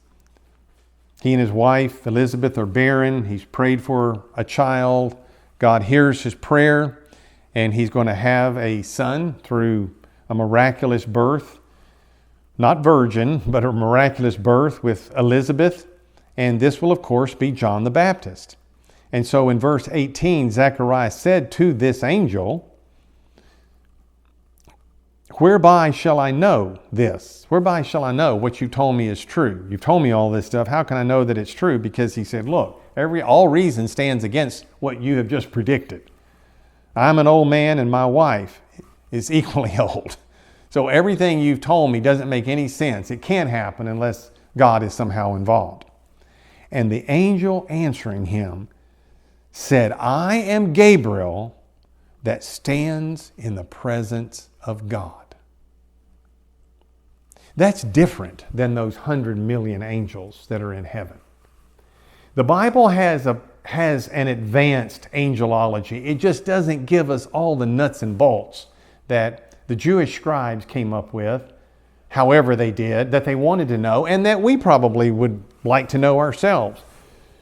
He and his wife, Elizabeth, are barren. He's prayed for a child. God hears his prayer, and he's going to have a son through a miraculous birth. Not virgin, but a miraculous birth with Elizabeth. And this will, of course, be John the Baptist. And so in verse 18, Zechariah said to this angel, whereby shall I know this? Whereby shall I know what you told me is true? You've told me all this stuff. How can I know that it's true? Because he said, look, all reason stands against what you have just predicted. I'm an old man and my wife is equally old. So everything you've told me doesn't make any sense. It can't happen unless God is somehow involved. And the angel answering him said, I am Gabriel that stands in the presence of God. That's different than those 100 million angels that are in heaven. The Bible has an advanced angelology. It just doesn't give us all the nuts and bolts that the Jewish scribes came up with, however they did, that they wanted to know, and that we probably would like to know ourselves.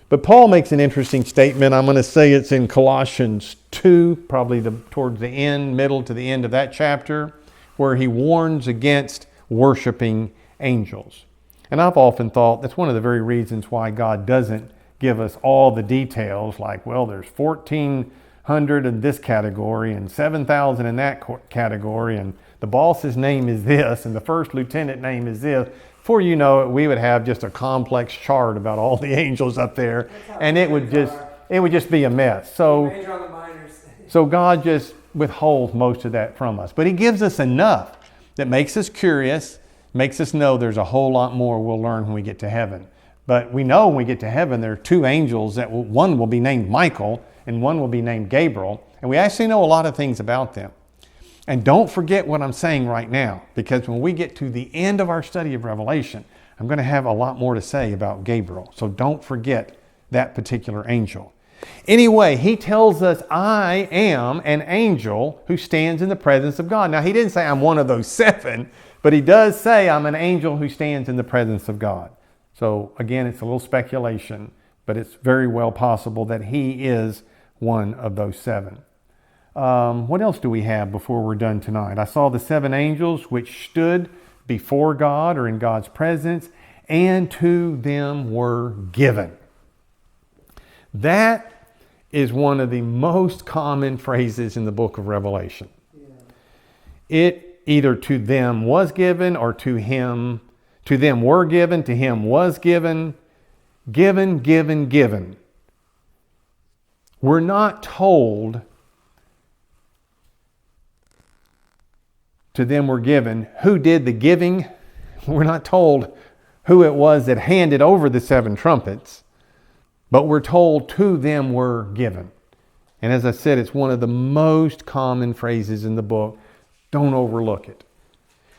But Paul makes an interesting statement. I'm going to say it's in Colossians 2, probably towards the end, middle to the end of that chapter, where he warns against worshiping angels. And I've often thought that's one of the very reasons why God doesn't give us all the details, like, well, there's 1,400 in this category and 7,000 in that category, and the boss's name is this, and the first lieutenant name is this. Before you know it, we would have just a complex chart about all the angels up there, and it would just be a mess. So God just withholds most of that from us. But he gives us enough that makes us curious, makes us know there's a whole lot more we'll learn when we get to heaven. But we know when we get to heaven, there are two angels that one will be named Michael and one will be named Gabriel. And we actually know a lot of things about them. And don't forget what I'm saying right now, because when we get to the end of our study of Revelation, I'm going to have a lot more to say about Gabriel. So don't forget that particular angel. Anyway, he tells us, I am an angel who stands in the presence of God. Now, he didn't say I'm one of those 7, but he does say I'm an angel who stands in the presence of God. So again, it's a little speculation, but it's very well possible that he is one of those 7. What else do we have before we're done tonight? I saw the 7 angels which stood before God or in God's presence, and to them were given. That is one of the most common phrases in the book of Revelation. Yeah. It either to them was given or to them were given, to him was given, given. We're not told to them were given who did the giving. We're not told who it was that handed over the 7 trumpets. But we're told to them were given. And as I said, it's one of the most common phrases in the book. Don't overlook it.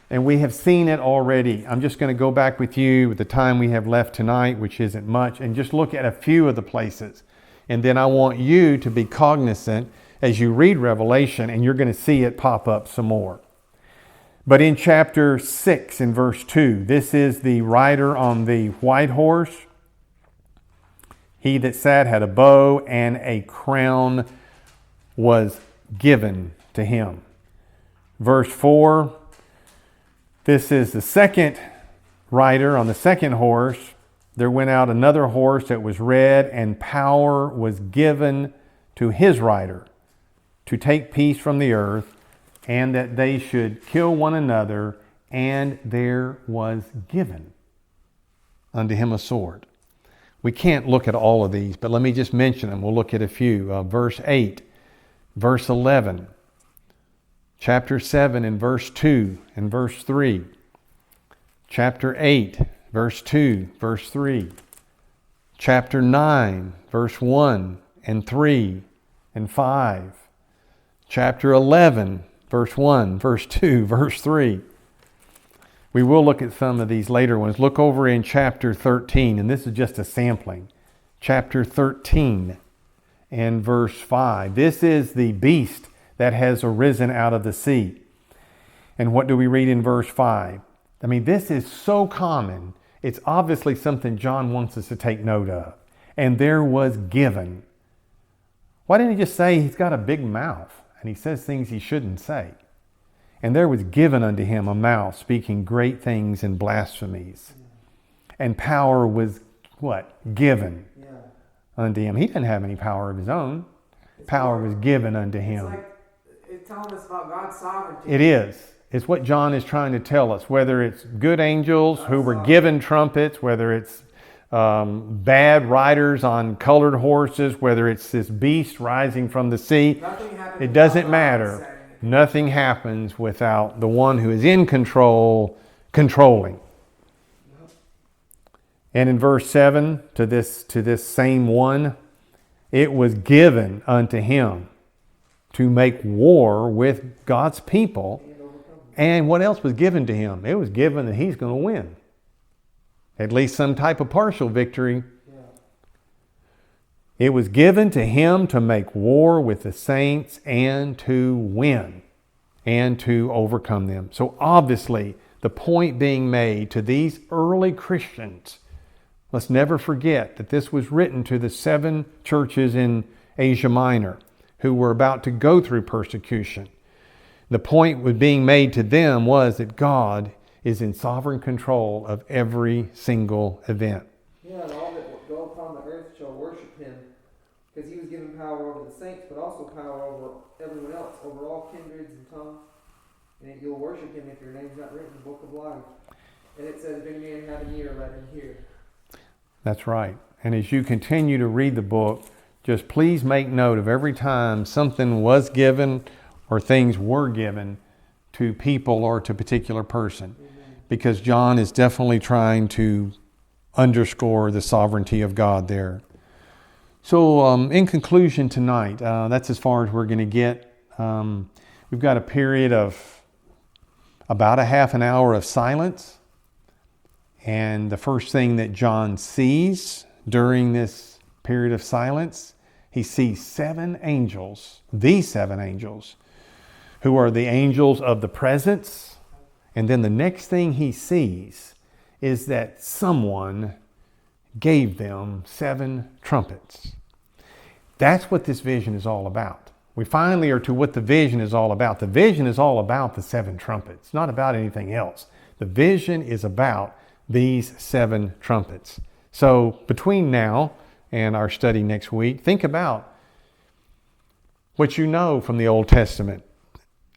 And we have seen it already. I'm just going to go back with you with the time we have left tonight, which isn't much, and just look at a few of the places. And then I want you to be cognizant as you read Revelation, and you're going to see it pop up some more. But in chapter 6 in verse 2, this is the rider on the white horse. He that sat had a bow, and a crown was given to him. Verse 4, this is the second rider on the second horse. There went out another horse that was red, and power was given to his rider to take peace from the earth, and that they should kill one another, and there was given unto him a sword. We can't look at all of these, but let me just mention them. We'll look at a few. Verse 8, verse 11, chapter 7 and verse 2 and verse 3, chapter 8, verse 2, verse 3, chapter 9, verse 1 and 3 and 5, chapter 11, verse 1, verse 2, verse 3. We will look at some of these later ones. Look over in chapter 13, and this is just a sampling. Chapter 13 and verse 5. This is the beast that has arisen out of the sea. And what do we read in verse 5? I mean, this is so common It's obviously something John wants us to take note of. And there was given. Why didn't he just say he's got a big mouth and he says things he shouldn't say? And there was given unto him a mouth speaking great things and blasphemies. And power was what? Given unto him. He didn't have any power of his own. Power was given unto him. It's like it's telling us about God's sovereignty. It is. It's what John is trying to tell us. Whether it's good angels who were given trumpets, whether it's bad riders on colored horses, whether it's this beast rising from the sea, it doesn't matter. Nothing happens without the one who is in control, controlling. And in verse 7, to this same one, it was given unto him to make war with God's people. And what else was given to him? It was given that he's going to win. At least some type of partial victory. It was given to him to make war with the saints and to win and to overcome them. So obviously, the point being made to these early Christians, let's never forget that this was written to the 7 churches in Asia Minor who were about to go through persecution. The point was being made to them was that God is in sovereign control of every single event. Yeah, and all that go upon the earth shall worship him, because he was given power over the saints, but also power over everyone else, over all kindreds and tongues. And you'll worship him if your name's not written in the book of life. And it says, if any man have an ear, let him hear. That's right. And as you continue to read the book, just please make note of every time something was given or things were given to people or to a particular person. Amen. Because John is definitely trying to underscore the sovereignty of God there. So in conclusion tonight, that's as far as we're going to get. We've got a period of about a half an hour of silence. And the first thing that John sees during this period of silence, he sees 7 angels, these 7 angels, who are the angels of the presence. And then the next thing he sees is that someone gave them 7 trumpets. That's what this vision is all about. We finally are to what the vision is all about. The vision is all about the 7 trumpets, not about anything else. The vision is about these 7 trumpets. So between now and our study next week, think about what you know from the Old Testament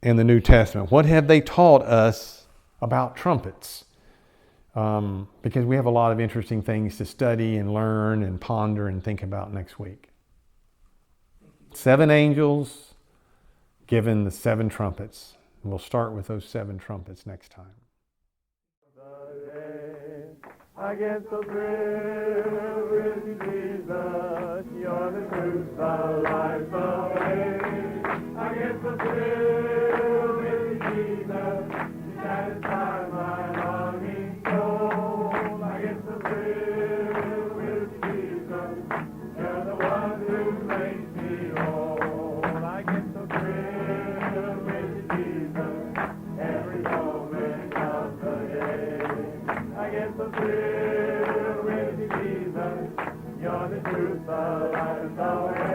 and the New Testament. What have they taught us about trumpets? Because we have a lot of interesting things to study and learn and ponder and think about next week. 7 angels given the 7 trumpets. We'll start with those 7 trumpets next time. I get so thrilled with you, Jesus. You're the truth, the life, the way. I get so thrilled with you, Jesus. You satisfy my longing soul. I get so thrilled with you, Jesus. You're the one who makes me whole. I get so thrilled with you, Jesus. Every moment of the day. I get so thrilled with you, Jesus. You're the truth, the light, and the way.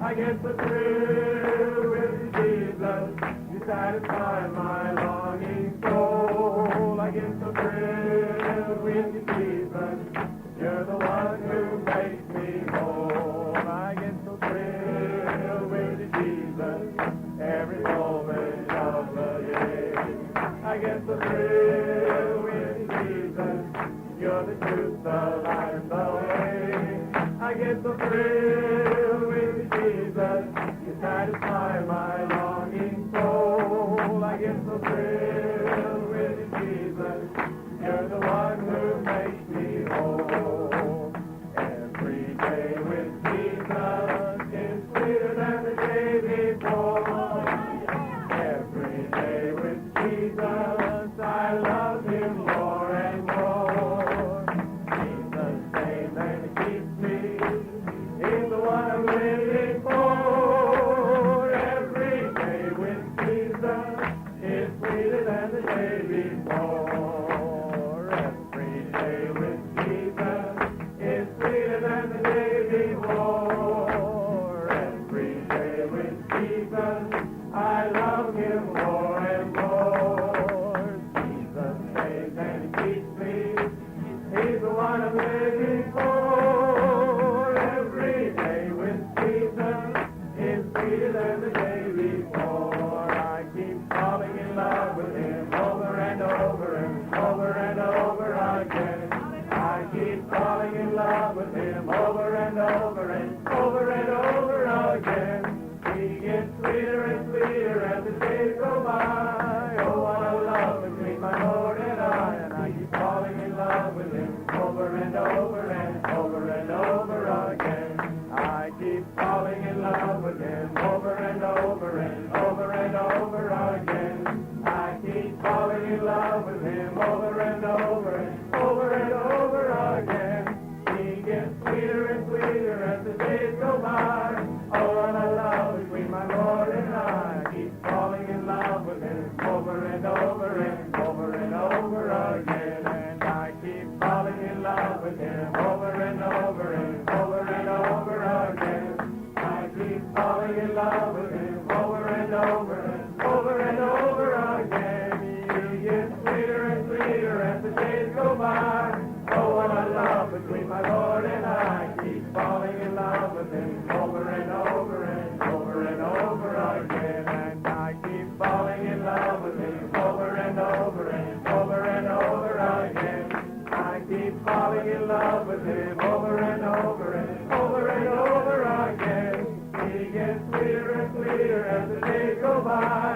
I get so thrilled with you, Jesus. You satisfy my longing soul. I get so thrilled with you, Jesus. You're the one who makes me whole. I get so thrilled with you, Jesus. Every moment of the day. I get so thrilled with you, Jesus. You're the truth, the light, and the way. I get so thrilled with you, Jesus. You satisfy my longing soul. I get so thrilled with you, Jesus. You're the one who makes me whole. Every day with Jesus is sweeter than the day before. Every day with Jesus, I love him more and more. Jesus I'm living for. Every day with Jesus is sweeter than the day before. I keep falling in love with him over and over and over and over again. I keep falling in love with him over and over and over and over again. He gets sweeter and sweeter as the days go by. Oh, what a love between my Lord and I keep falling in love with him over and over and over and over again. I keep falling in love with him over and over and over and over again. I keep falling in love with him over and over and over and over again. He gets sweeter and sweeter as the days go by. Oh, what a love between my Lord and I keep falling in love with him over and over and over and over again. And I keep falling in love with him over and over and over and over again. I keep falling in love with him over and over and over and over again. He gets sweeter and sweeter as the days go by. Oh, what a love between my Lord and I keep falling in love with him over and over and over and over again. And I keep falling in love with him over and over and over and over again. I keep falling in love with him over and over and over and over again. He gets sweeter and sweeter as the days go by.